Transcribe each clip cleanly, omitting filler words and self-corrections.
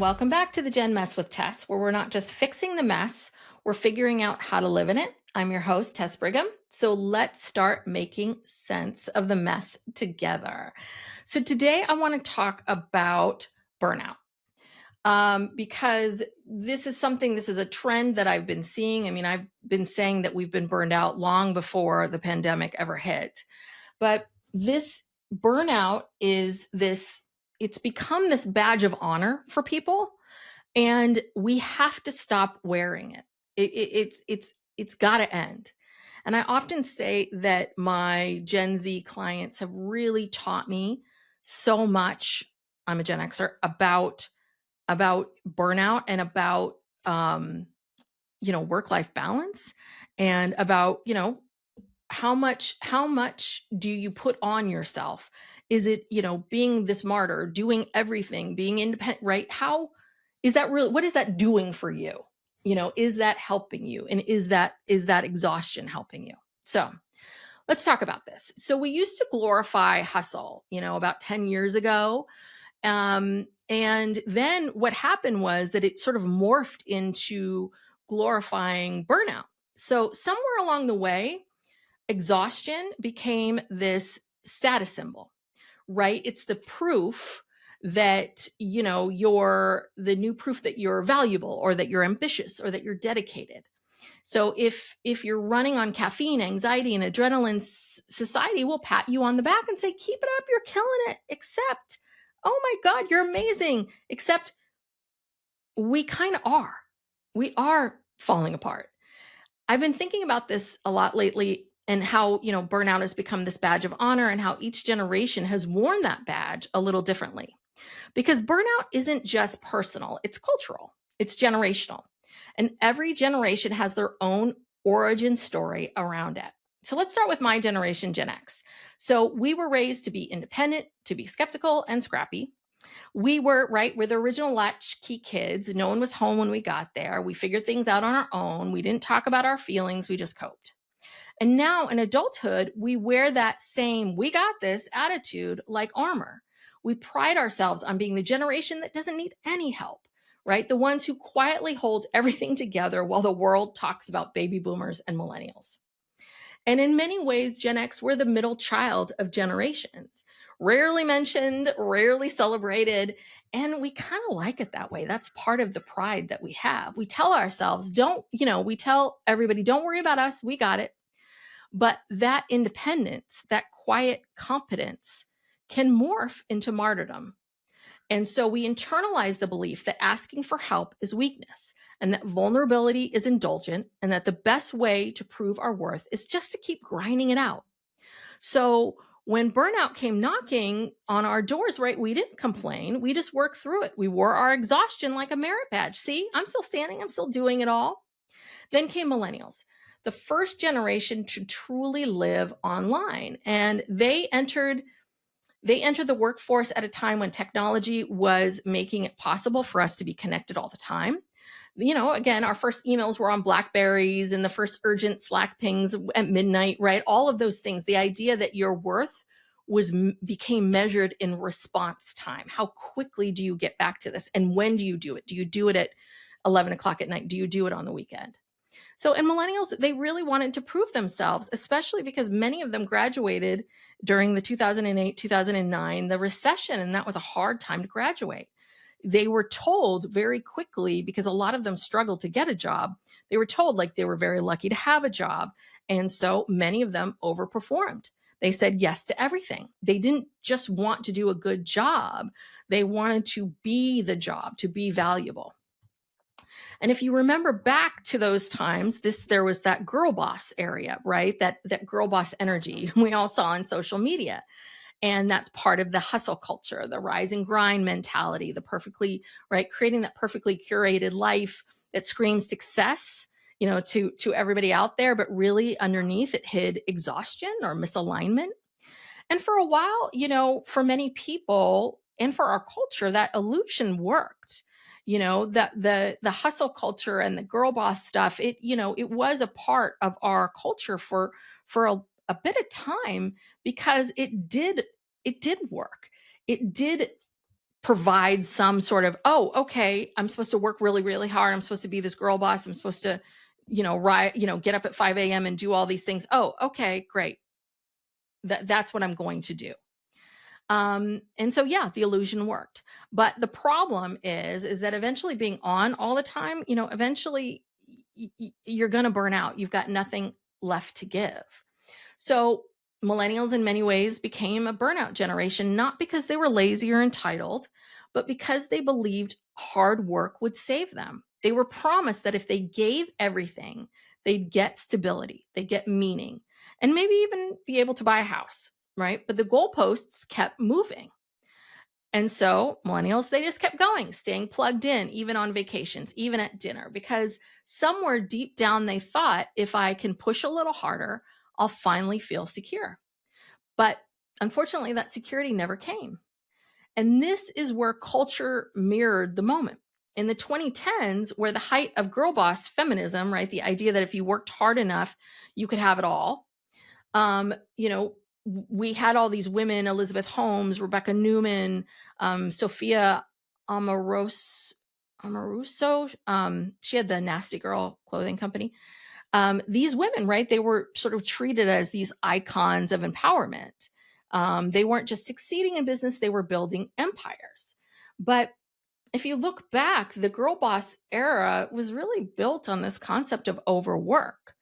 Welcome back to the Gen Mess with Tess, where we're not just fixing the mess, we're figuring out how to live in it. I'm your host, Tess Brigham. So let's start making sense of the mess together. So today I want to talk about burnout because this is a trend that I've been seeing. I mean, I've been saying that we've been burned out long before the pandemic ever hit. But this burnout it's become this badge of honor for people, and we have to stop wearing it. It's got to end. And I often say that my Gen Z clients have really taught me so much. I'm a Gen Xer about burnout and about work-life balance, and about how much do you put on yourself? Is it being this martyr, doing everything, being independent, right? How is that really, what is that doing for you? Is that helping you? And is that exhaustion helping you? So let's talk about this. So we used to glorify hustle, about 10 years ago. And then what happened was that it sort of morphed into glorifying burnout. So somewhere along the way, exhaustion became this status symbol, right? It's the proof that, you're the new proof that you're valuable, or that you're ambitious, or that you're dedicated. So if you're running on caffeine, anxiety, and adrenaline, society will pat you on the back and say, keep it up, you're killing it. Except, oh my God, you're amazing. Except we kind of are. We are falling apart. I've been thinking about this a lot lately, and how, burnout has become this badge of honor, and how each generation has worn that badge a little differently. Because burnout isn't just personal, it's cultural, it's generational. And every generation has their own origin story around it. So let's start with my generation, Gen X. So we were raised to be independent, to be skeptical and scrappy. We're the original latchkey kids. No one was home when we got there. We figured things out on our own. We didn't talk about our feelings. We just coped. And now in adulthood, we wear that same "we got this" attitude like armor. We pride ourselves on being the generation that doesn't need any help, right? The ones who quietly hold everything together while the world talks about baby boomers and millennials. And in many ways, Gen X, we're the middle child of generations. Rarely mentioned, rarely celebrated, and we kind of like it that way. That's part of the pride that we have. We tell ourselves, we tell everybody, don't worry about us, we got it. But that independence, that quiet competence, can morph into martyrdom. And so we internalize the belief that asking for help is weakness, and that vulnerability is indulgent, and that the best way to prove our worth is just to keep grinding it out. So when burnout came knocking on our doors, right, we didn't complain. We just worked through it. We wore our exhaustion like a merit badge. See, I'm still standing, I'm still doing it all. Then came millennials, the first generation to truly live online. And they entered the workforce at a time when technology was making it possible for us to be connected all the time. Again, our first emails were on Blackberries, and the first urgent Slack pings at midnight, right? All of those things. The idea that your worth became measured in response time. How quickly do you get back to this? And when do you do it? Do you do it at 11 o'clock at night? Do you do it on the weekend? So, and millennials, they really wanted to prove themselves, especially because many of them graduated during the 2008, 2009, the recession, and that was a hard time to graduate. They were told very quickly, because a lot of them struggled to get a job, they were told like they were very lucky to have a job. And so many of them overperformed. They said yes to everything. They didn't just want to do a good job, they wanted to be the job, to be valuable. And if you remember back to those times, there was that girl boss area, right? That girl boss energy we all saw on social media. And that's part of the hustle culture, the rise and grind mentality, creating that perfectly curated life that screams success, to everybody out there, but really underneath it hid exhaustion or misalignment. And for a while, for many people and for our culture, that illusion worked. That the hustle culture and the girl boss stuff, it was a part of our culture for a bit of time, because it did work. It did provides some sort of, oh, okay, I'm supposed to work really, really hard. I'm supposed to be this girl boss. I'm supposed to, get up at 5 a.m. and do all these things. Oh, okay, great. That's what I'm going to do. And so, yeah, the illusion worked. But the problem is that eventually being on all the time, eventually you're going to burn out. You've got nothing left to give. So millennials in many ways became a burnout generation, not because they were lazy or entitled, but because they believed hard work would save them. They were promised that if they gave everything, they'd get stability, they'd get meaning, and maybe even be able to buy a house, right? But the goalposts kept moving. And so millennials, they just kept going, staying plugged in, even on vacations, even at dinner, because somewhere deep down they thought, if I can push a little harder, I'll finally feel secure. But unfortunately, that security never came. And this is where culture mirrored the moment. In the 2010s, where the height of girl boss feminism, right? The idea that if you worked hard enough, you could have it all. We had all these women, Elizabeth Holmes, Rebecca Newman, Sophia Amoruso. She had the Nasty Girl clothing company. These women, right, they were sort of treated as these icons of empowerment. They weren't just succeeding in business, they were building empires. But if you look back, the girl boss era was really built on this concept of overwork.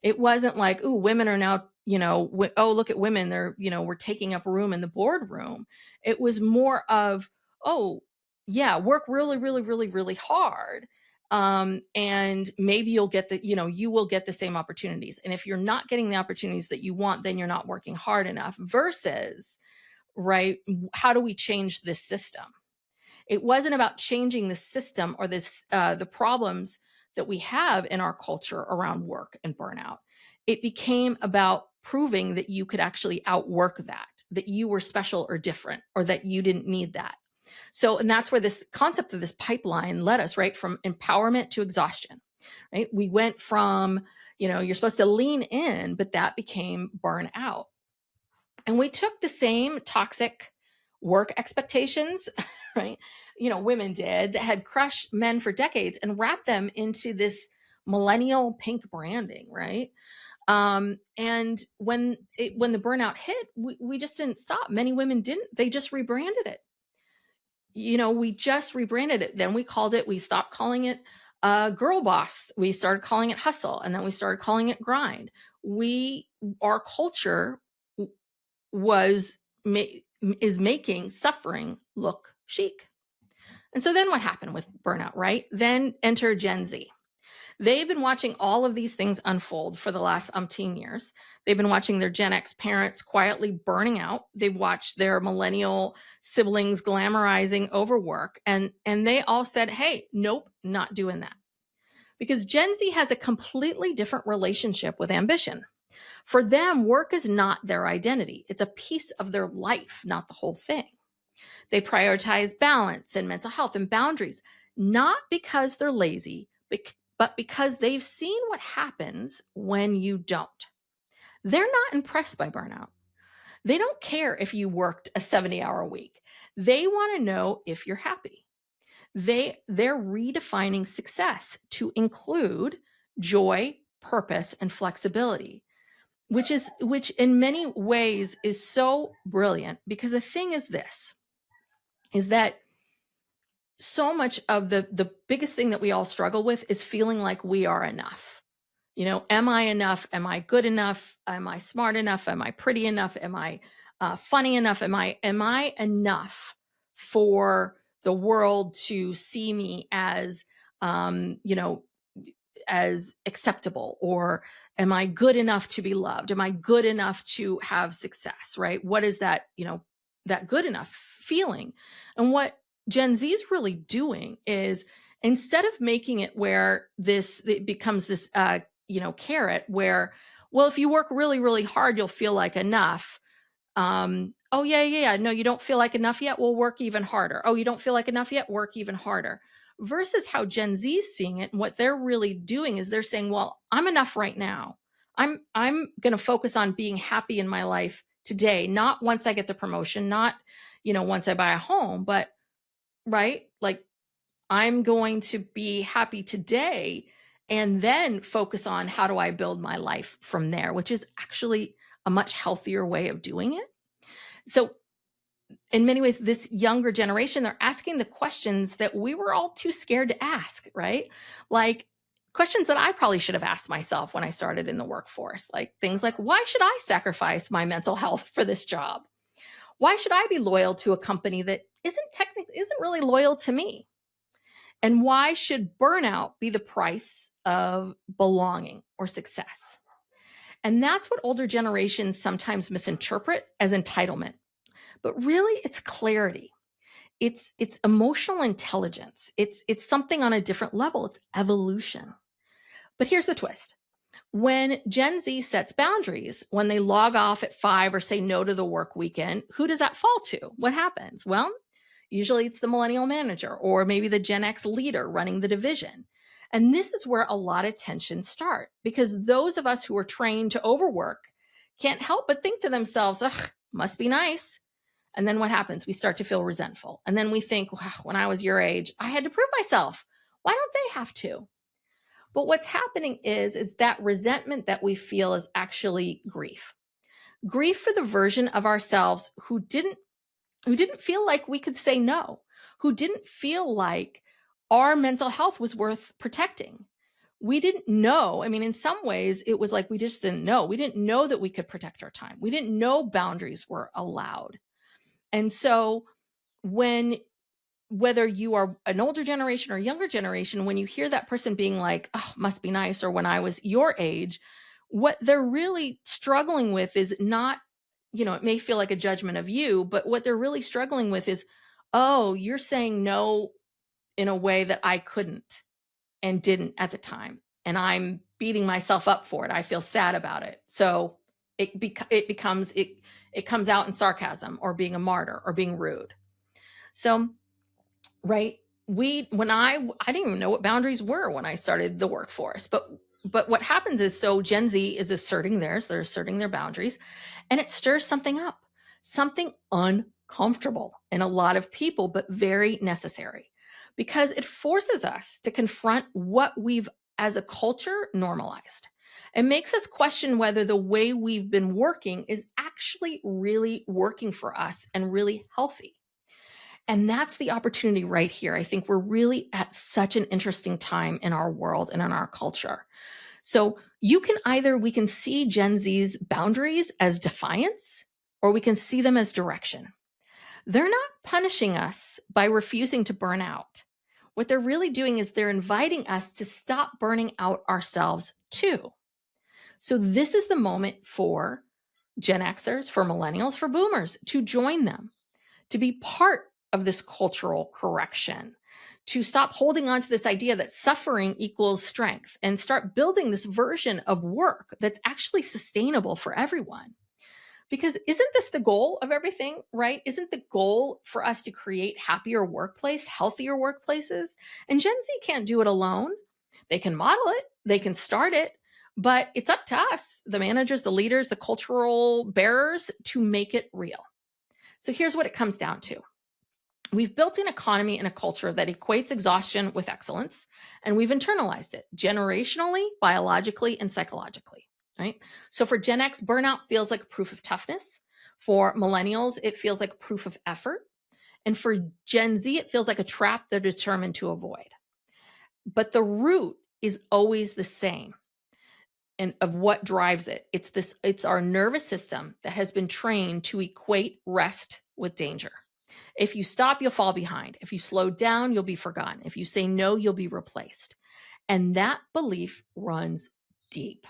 It wasn't like, ooh, women are now, oh, look at women, they're, we're taking up room in the boardroom. It was more of, oh, yeah, work really, really, really, really hard. And maybe you'll get you will get the same opportunities. And if you're not getting the opportunities that you want, then you're not working hard enough versus, right, how do we change this system? It wasn't about changing the system or the problems that we have in our culture around work and burnout. It became about proving that you could actually outwork that you were special or different, or that you didn't need that. So, and that's where this concept of this pipeline led us, right? From empowerment to exhaustion, right? We went from, you're supposed to lean in, but that became burnout. And we took the same toxic work expectations, right? Women did, that had crushed men for decades, and wrapped them into this millennial pink branding, right? And when the burnout hit, we just didn't stop. Many women didn't. They just rebranded it. We just rebranded it. Then we stopped calling it girl boss. We started calling it hustle, and then we started calling it grind. Our culture is making suffering look chic. And so then what happened with burnout, right? Then enter Gen Z. They've been watching all of these things unfold for the last umpteen years. They've been watching their Gen X parents quietly burning out. They've watched their millennial siblings glamorizing overwork. And they all said, hey, nope, not doing that. Because Gen Z has a completely different relationship with ambition. For them, work is not their identity. It's a piece of their life, not the whole thing. They prioritize balance and mental health and boundaries, not because they're lazy, but because they've seen what happens when you don't. They're not impressed by burnout. They don't care if you worked a 70-hour week. They want to know if you're happy. They're redefining success to include joy, purpose, and flexibility, which in many ways is so brilliant, because the thing is this, is that so much of the biggest thing that we all struggle with is feeling like we are enough. Am I enough? Am I good enough? Am I smart enough? Am I pretty enough? Am I funny enough? Am I enough for the world to see me as, as acceptable? Or am I good enough to be loved? Am I good enough to have success, right? What is that, that good enough feeling? And what Gen Z is really doing is, instead of making it where it becomes this, carrot where, well, if you work really, really hard, you'll feel like enough. Oh yeah. No, you don't feel like enough yet? Well, work even harder. Oh, you don't feel like enough yet? Work even harder. Versus how Gen Z is seeing it, and what they're really doing is they're saying, well, I'm enough right now. I'm going to focus on being happy in my life today, not once I get the promotion, not, once I buy a home, but right? Like, I'm going to be happy today and then focus on how do I build my life from there, which is actually a much healthier way of doing it. So, in many ways, this younger generation, they're asking the questions that we were all too scared to ask, right? Like questions that I probably should have asked myself when I started in the workforce, like things like, why should I sacrifice my mental health for this job? Why should I be loyal to a company that isn't really loyal to me? And why should burnout be the price of belonging or success? And that's what older generations sometimes misinterpret as entitlement. But really, it's clarity. It's emotional intelligence. It's something on a different level. It's evolution. But here's the twist. When Gen Z sets boundaries, when they log off at 5 or say no to the work weekend, who does that fall to? What happens? Well, usually it's the millennial manager or maybe the Gen X leader running the division. And this is where a lot of tensions start because those of us who are trained to overwork can't help but think to themselves, ugh, must be nice. And then what happens? We start to feel resentful. And then we think, wow, when I was your age, I had to prove myself. Why don't they have to? But what's happening is that resentment that we feel is actually grief. Grief for the version of ourselves who didn't feel like we could say no, who didn't feel like our mental health was worth protecting. We didn't know. I mean, in some ways, it was like we just didn't know. We didn't know that we could protect our time. We didn't know boundaries were allowed. And so when whether you are an older generation or younger generation, when you hear that person being like, oh, must be nice, or when I was your age, what they're really struggling with is not, it may feel like a judgment of you, but what they're really struggling with is, oh, you're saying no in a way that I couldn't and didn't at the time. And I'm beating myself up for it. I feel sad about it. So it comes out in sarcasm or being a martyr or being rude. So, right, I didn't even know what boundaries were when I started the workforce, but what happens is, so Gen Z is asserting theirs, they're asserting their boundaries, and it stirs something up, something uncomfortable in a lot of people, but very necessary, because it forces us to confront what we've as a culture normalized. It makes us question whether the way we've been working is actually really working for us and really healthy. And that's the opportunity right here. I think we're really at such an interesting time in our world and in our culture. So we can see Gen Z's boundaries as defiance, or we can see them as direction. They're not punishing us by refusing to burn out. What they're really doing is they're inviting us to stop burning out ourselves too. So this is the moment for Gen Xers, for millennials, for boomers to join them, to be part of this cultural correction, to stop holding on to this idea that suffering equals strength and start building this version of work that's actually sustainable for everyone. Because isn't this the goal of everything, right? Isn't the goal for us to create happier workplace, healthier workplaces? And Gen Z can't do it alone. They can model it, they can start it, but it's up to us, the managers, the leaders, the cultural bearers, to make it real. So here's what it comes down to. We've built an economy and a culture that equates exhaustion with excellence, and we've internalized it generationally, biologically, and psychologically, right? So for Gen X, burnout feels like proof of toughness. For millennials, it feels like proof of effort. And for Gen Z, it feels like a trap they're determined to avoid. But the root is always the same. And of what drives it. It's our nervous system that has been trained to equate rest with danger. If you stop, you'll fall behind. If you slow down, you'll be forgotten. If you say no, you'll be replaced. And that belief runs deep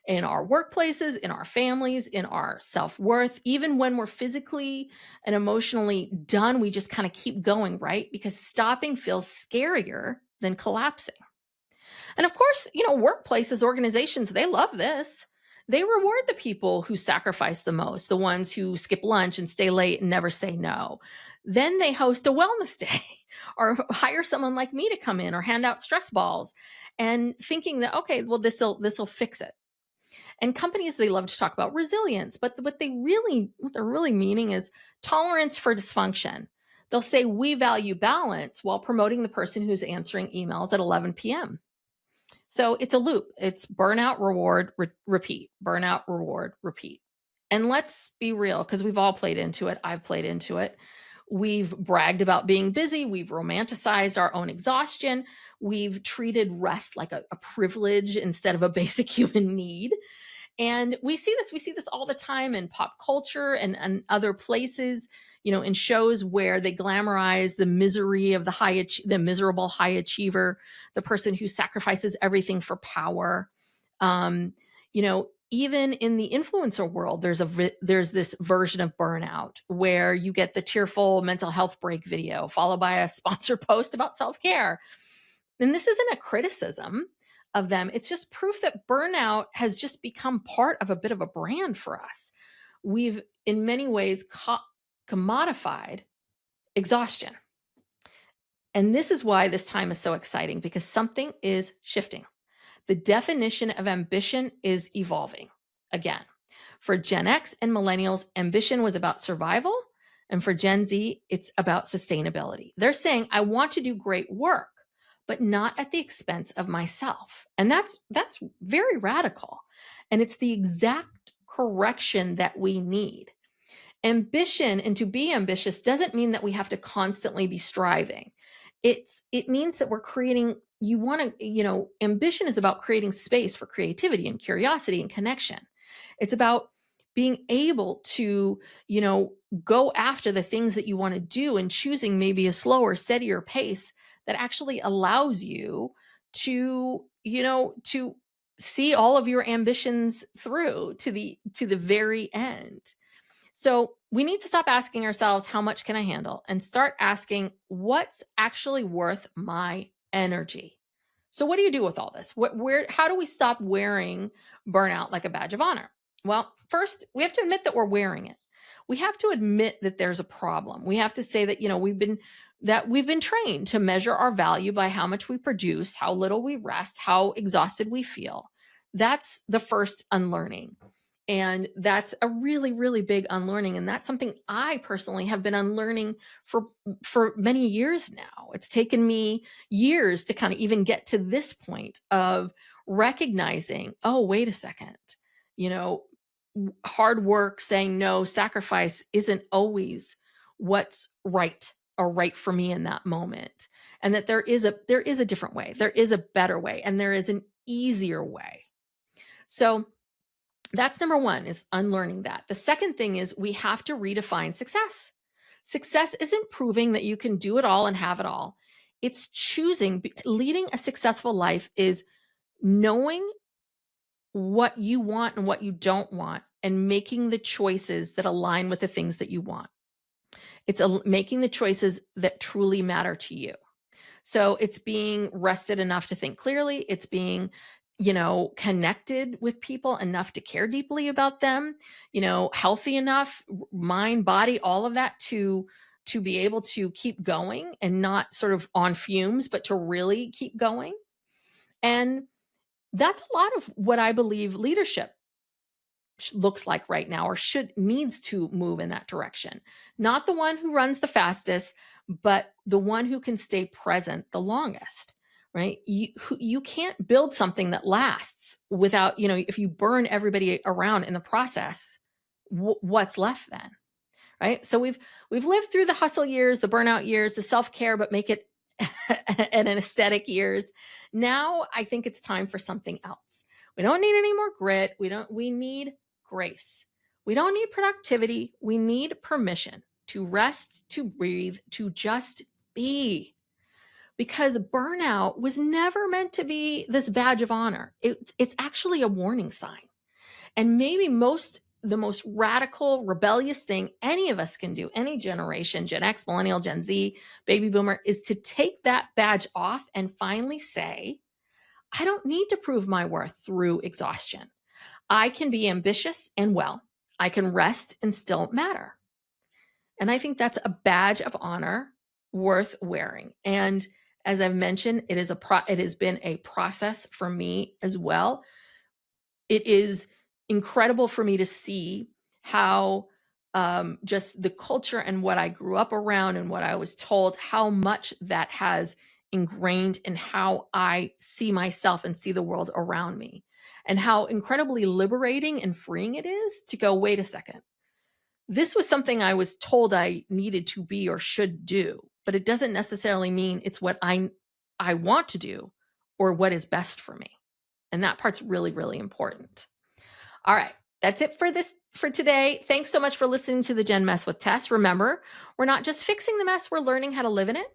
in our workplaces, in our families, in our self-worth. Even when we're physically and emotionally done, we just kind of keep going, right? Because stopping feels scarier than collapsing. And of course, workplaces, organizations, they love this. They reward the people who sacrifice the most, the ones who skip lunch and stay late and never say no. Then they host a wellness day or hire someone like me to come in or hand out stress balls and thinking that, okay, well, this'll fix it. And companies, they love to talk about resilience, but what they're really meaning is tolerance for dysfunction. They'll say we value balance while promoting the person who's answering emails at 11 p.m. So it's a loop. It's burnout, reward, repeat, burnout, reward, repeat. And let's be real, because we've all played into it. I've played into it. We've bragged about being busy. We've romanticized our own exhaustion. We've treated rest like a privilege instead of a basic human need. And we see this all the time in pop culture and other places, in shows where they glamorize the misery of the miserable high achiever, the person who sacrifices everything for power. Even in the influencer world, there's this version of burnout where you get the tearful mental health break video followed by a sponsor post about self-care. And this isn't a criticism of them. It's just proof that burnout has just become part of a bit of a brand for us. We've, in many ways, commodified exhaustion. And this is why this time is so exciting, because something is shifting. The definition of ambition is evolving again. For Gen X and millennials, ambition was about survival. And for Gen Z, it's about sustainability. They're saying, I want to do great work, but not at the expense of myself. And that's very radical. And it's the exact correction that we need. Ambition, and to be ambitious, doesn't mean that we have to constantly be striving. It means that we're creating, ambition is about creating space for creativity and curiosity and connection. It's about being able to, go after the things that you want to do and choosing maybe a slower, steadier pace that actually allows you to, to see all of your ambitions through to the very end. So we need to stop asking ourselves, how much can I handle? And start asking, what's actually worth my energy? So what do you do with all this? How do we stop wearing burnout like a badge of honor? Well, first, we have to admit that we're wearing it. We have to admit that there's a problem. We have to say that, we've been trained to measure our value by how much we produce, how little we rest, how exhausted we feel. That's the first unlearning. And that's a really, really big unlearning. And that's something I personally have been unlearning for many years now. It's taken me years to kind of even get to this point of recognizing, oh, wait a second, hard work, saying no, sacrifice isn't always what's right or right for me in that moment. And that there is a different way. There is a better way, and there is an easier way. So that's number one, is unlearning that. The second thing is we have to redefine success. Success isn't proving that you can do it all and have it all. It's choosing. Leading a successful life is knowing what you want and what you don't want, and making the choices that align with the things that you want. It's making the choices that truly matter to you. So it's being rested enough to think clearly. It's being, connected with people enough to care deeply about them, healthy enough, mind, body, all of that to be able to keep going and not sort of on fumes, but to really keep going. And that's a lot of what I believe leadership looks like right now, or needs to move in that direction. Not the one who runs the fastest, but the one who can stay present the longest, right? You can't build something that lasts without, if you burn everybody around in the process, what's left then? Right? So we've lived through the hustle years, the burnout years, the self-care, but make it and an aesthetic years. Now I think it's time for something else. We don't need any more grit. We need grace. We don't need productivity. We need permission to rest, to breathe, to just be. Because burnout was never meant to be this badge of honor. It's actually a warning sign. And maybe the most radical, rebellious thing any of us can do, any generation, Gen X, Millennial, Gen Z, Baby Boomer, is to take that badge off and finally say, I don't need to prove my worth through exhaustion. I can be ambitious and well. I can rest and still matter. And I think that's a badge of honor worth wearing. And as I've mentioned, it has been a process for me as well. It is incredible for me to see how just the culture and what I grew up around and what I was told, how much that has ingrained in how I see myself and see the world around me, and how incredibly liberating and freeing it is to go, wait a second. This was something I was told I needed to be or should do, but it doesn't necessarily mean it's what I want to do or what is best for me. And that part's really, really important. All right. That's it for today. Thanks so much for listening to the Gen Mess with Tess. Remember, we're not just fixing the mess, we're learning how to live in it.